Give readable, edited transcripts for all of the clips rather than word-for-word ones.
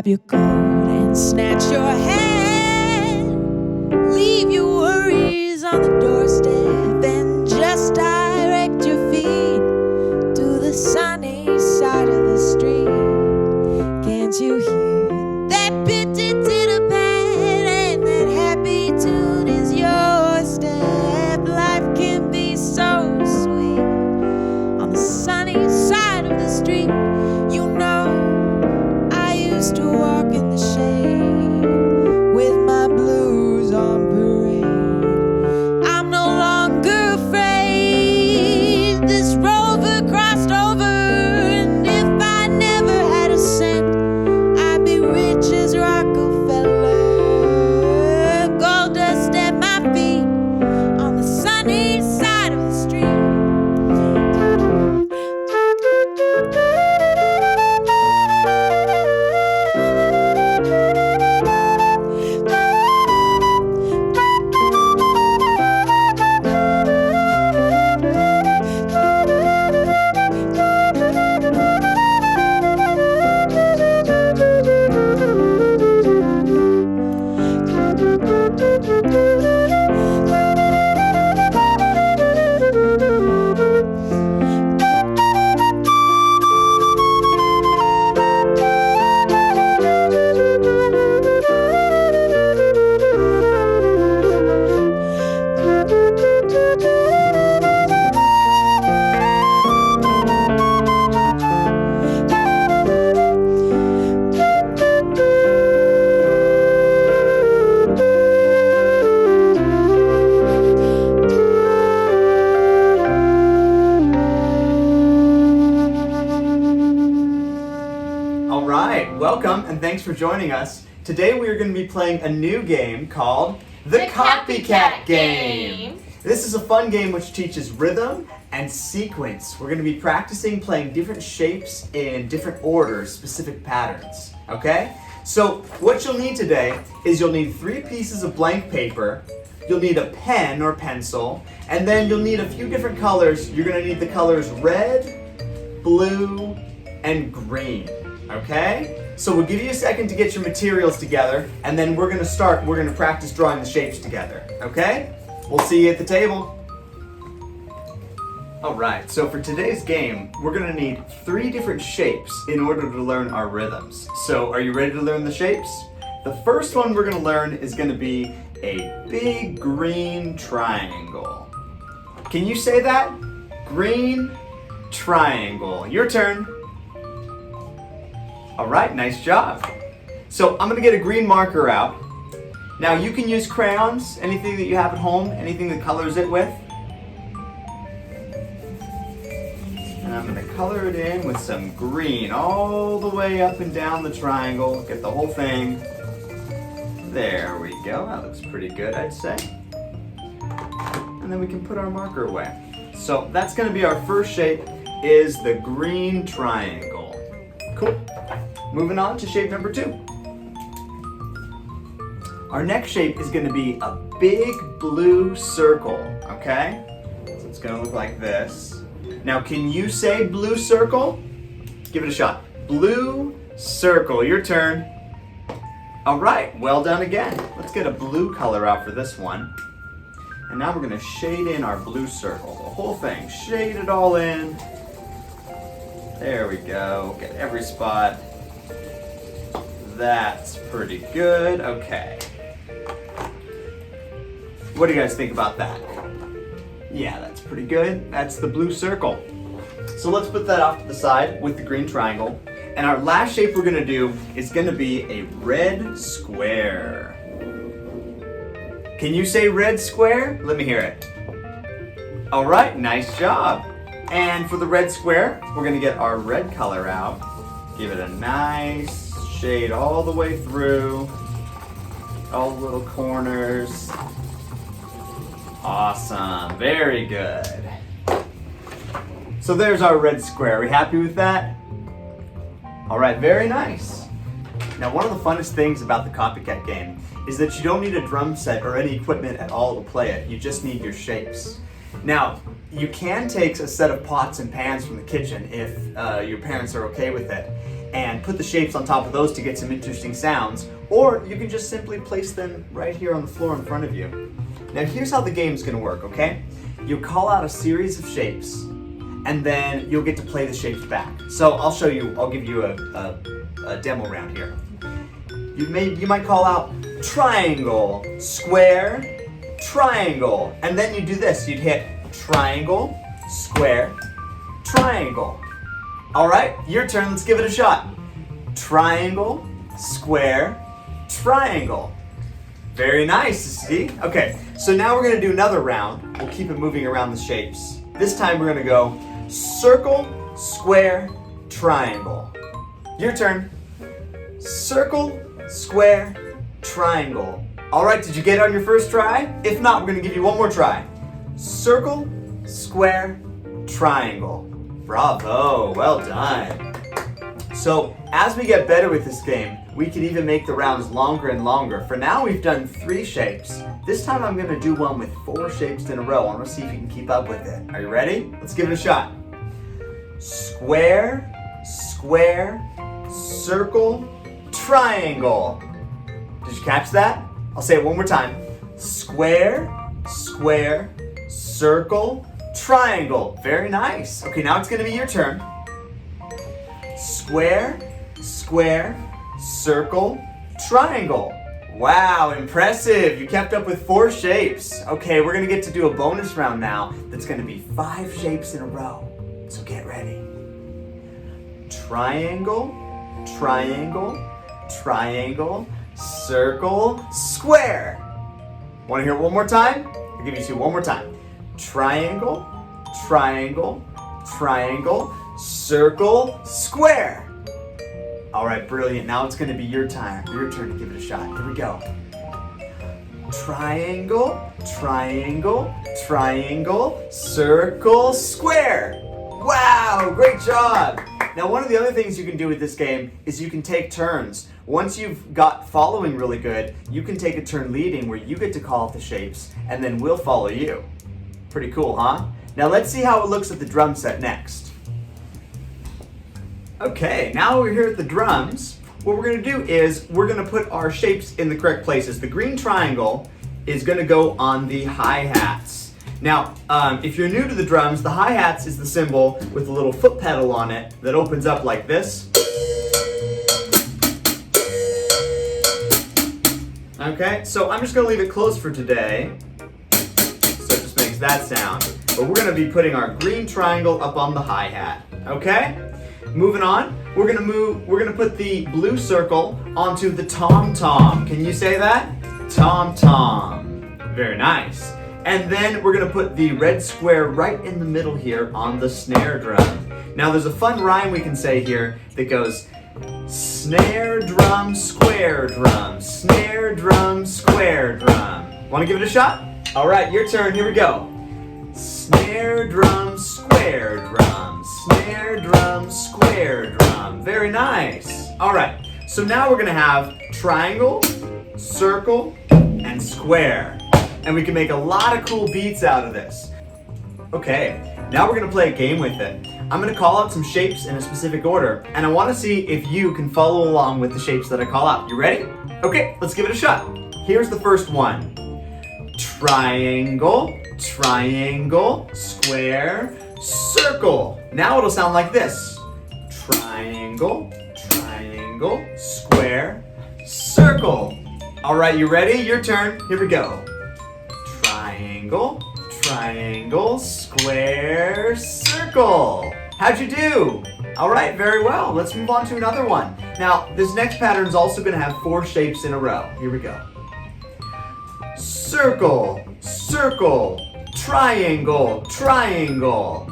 your coat and snatch your hand. Leave your worries on the doorstep and just direct your feet to the sunny side of the street. Can't you hear that pitty titter pat and that happy tune is your step? Life can be so sweet on the sunny side of the street. You know, I used to walk in the shade with my blues on parade. I'm no longer afraid. This rover crossed over, and if I never had a cent, I'd be rich as Rockefeller. Gold dust at my feet on the sunny side of the street. Welcome and thanks for joining us. Today we are going to be playing a new game called the Copycat Game. This is a fun game which teaches rhythm and sequence. We're going to be practicing playing different shapes in different orders, specific patterns. Okay? So what you'll need today is you'll need 3 pieces of blank paper, you'll need a pen or pencil, and then you'll need a few different colors. You're going to need the colors red, blue, and green. Okay? So we'll give you a second to get your materials together, and then we're going to practice drawing the shapes together. Okay? We'll see you at the table. Alright, so for today's game, we're going to need 3 different shapes in order to learn our rhythms. So are you ready to learn the shapes? The first one we're going to learn is going to be a big green triangle. Can you say that? Green triangle. Your turn. Alright, nice job. So I'm going to get a green marker out. Now you can use crayons, anything that you have at home, anything that colors it with. And I'm going to color it in with some green all the way up and down the triangle. Get the whole thing. There we go. That looks pretty good, I'd say. And then we can put our marker away. So that's going to be our first shape, is the green triangle. Cool. Moving on to shape number 2. Our next shape is going to be a big blue circle, okay? So it's going to look like this. Now, can you say blue circle? Give it a shot. Blue circle, your turn. All right, well done again. Let's get a blue color out for this one. And now we're going to shade in our blue circle, the whole thing. Shade it all in. There we go. Get every spot. That's pretty good. Okay. What do you guys think about that? Yeah, that's pretty good. That's the blue circle. So let's put that off to the side with the green triangle. And our last shape we're going to do is going to be a red square. Can you say red square? Let me hear it. All right, nice job. And for the red square, we're going to get our red color out. Give it a nice shade all the way through. All the little corners. Awesome, very good. So there's our red square. Are we happy with that? All right, very nice. Now, one of the funnest things about the Copycat game is that you don't need a drum set or any equipment at all to play it. You just need your shapes. Now, you can take a set of pots and pans from the kitchen if your parents are okay with it. and put the shapes on top of those to get some interesting sounds, or you can just simply place them right here on the floor in front of you. Now here's how the game's gonna work, okay? You'll call out a series of shapes, and then you'll get to play the shapes back. So I'll give you a demo round here. You might call out triangle, square, triangle, and then you do this. You'd hit triangle, square, triangle. All right, your turn, let's give it a shot. Triangle, square, triangle. Very nice, see? Okay, so now we're gonna do another round. We'll keep it moving around the shapes. This time we're gonna go circle, square, triangle. Your turn. Circle, square, triangle. All right, did you get it on your first try? If not, we're gonna give you one more try. Circle, square, triangle. Bravo, well done. So as we get better with this game, we can even make the rounds longer and longer. For now, we've done 3 shapes. This time I'm gonna do one with 4 shapes in a row. I wanna see if you can keep up with it. Are you ready? Let's give it a shot. Square, square, circle, triangle. Did you catch that? I'll say it one more time. Square, square, circle, triangle. Very nice. Okay, now it's gonna be your turn. Square, square, circle, triangle. Wow, impressive. You kept up with 4 shapes. Okay, we're gonna get to do a bonus round now that's gonna be 5 shapes in a row. So get ready. Triangle, triangle, triangle, circle, square. Wanna hear it one more time? I'll give you 2 one more time. Triangle, triangle, triangle, circle, square. All right, brilliant. Now it's gonna be your turn to give it a shot. Here we go. Triangle, triangle, triangle, circle, square. Wow, great job. Now, one of the other things you can do with this game is you can take turns. Once you've got following really good, you can take a turn leading where you get to call out the shapes and then we'll follow you. Pretty cool, huh? Now let's see how it looks at the drum set next. Okay, now we're here at the drums. What we're gonna do is we're gonna put our shapes in the correct places. The green triangle is gonna go on the hi-hats. Now, if you're new to the drums, the hi-hats is the cymbal with a little foot pedal on it that opens up like this. Okay, so I'm just gonna leave it closed for today. So it just makes that sound. But we're gonna be putting our green triangle up on the hi-hat, okay? Moving on, we're gonna put the blue circle onto the tom-tom. Can you say that? Tom-tom. Very nice. And then we're gonna put the red square right in the middle here on the snare drum. Now there's a fun rhyme we can say here that goes snare drum, square drum, snare drum, square drum. Wanna give it a shot? All right, your turn, here we go. Snare drum, square drum, snare drum, square drum. Very nice. All right, so now we're gonna have triangle, circle, and square. And we can make a lot of cool beats out of this. Okay, now we're gonna play a game with it. I'm gonna call out some shapes in a specific order, and I wanna see if you can follow along with the shapes that I call out. You ready? Okay, let's give it a shot. Here's the first one. Triangle, triangle, square, circle. Now it'll sound like this. Triangle, triangle, square, circle. All right, you ready? Your turn. Here we go. Triangle, triangle, square, circle. How'd you do? All right, very well. Let's move on to another one. Now, this next pattern is also going to have 4 shapes in a row. Here we go. Circle, circle, triangle, triangle.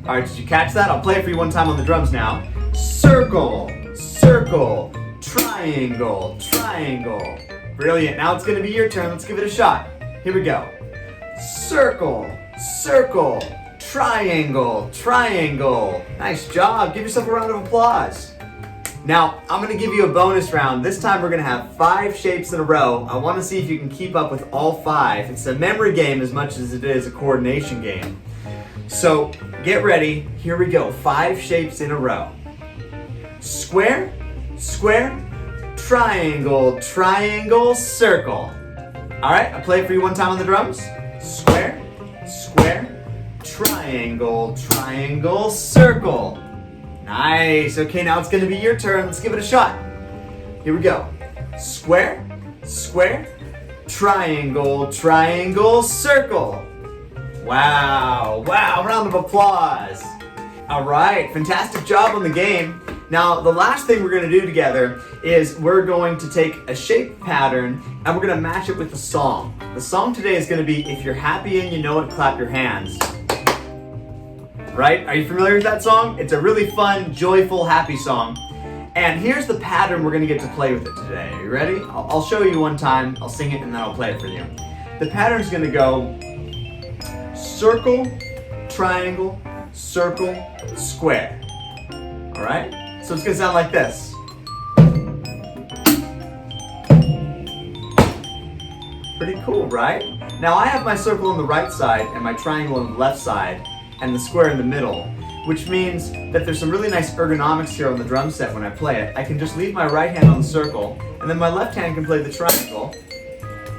All right, did you catch that? I'll play it for you one time on the drums now. Circle, circle, triangle, triangle. Brilliant. Now it's going to be your turn. Let's give it a shot. Here we go. Circle, circle, triangle, triangle. Nice job. Give yourself a round of applause. Now, I'm going to give you a bonus round. This time we're going to have 5 shapes in a row. I want to see if you can keep up with all 5. It's a memory game as much as it is a coordination game. So, get ready. Here we go. 5 shapes in a row. square, square, triangle, triangle, circle. All right, I'll play it for you one time on the drums. Square, square, triangle, triangle, circle. Nice. Okay, now it's going to be your turn. Let's give it a shot. Here we go. Square, square, triangle, triangle, circle. Wow, wow, round of applause. All right, fantastic job on the game. Now, the last thing we're going to do together is we're going to take a shape pattern and we're going to match it with the song. The song today is going to be If You're Happy and You Know It, Clap Your Hands. Right? Are you familiar with that song? It's a really fun, joyful, happy song. And here's the pattern we're going to get to play with it today. Are you ready? I'll show you one time, I'll sing it, and then I'll play it for you. The pattern's going to go circle, triangle, circle, square. All right? So it's going to sound like this. Pretty cool, right? Now I have my circle on the right side and my triangle on the left side and the square in the middle, which means that there's some really nice ergonomics here on the drum set when I play it. I can just leave my right hand on the circle and then my left hand can play the triangle.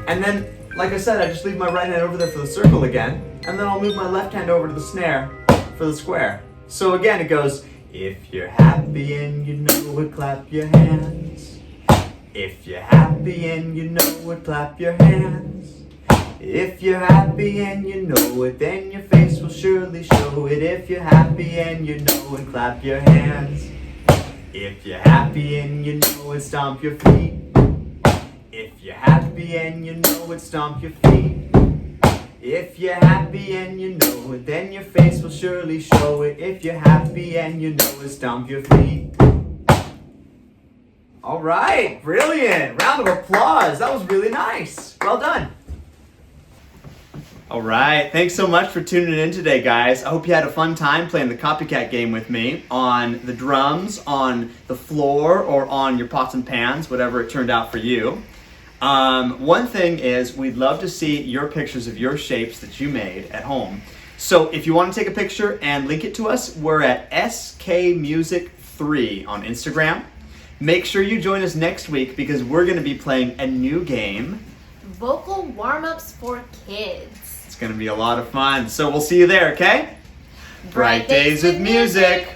And then, like I said, I just leave my right hand over there for the circle again, and then I'll move my left hand over to the snare for the square. So again, it goes, if you're happy and you know it, clap your hands. If you're happy and you know it, clap your hands. If you're happy and you know it, then your face will surely show it. If you're happy and you know it, clap your hands. If you're happy and you know it, stomp your feet. If you're happy and you know it, stomp your feet. If you're happy and you know it, then your face will surely show it. If you're happy and you know it, stomp your feet. All right, brilliant. Round of applause. That was really nice. Well done. All right, thanks so much for tuning in today, guys. I hope you had a fun time playing the Copycat game with me on the drums, on the floor, or on your pots and pans, whatever it turned out for you. One thing is we'd love to see your pictures of your shapes that you made at home. So if you want to take a picture and link it to us, we're at skmusic3 on Instagram. Make sure you join us next week because we're going to be playing a new game. Vocal warm-ups for kids. It's going to be a lot of fun. So we'll see you there, okay? Bright Days with Music.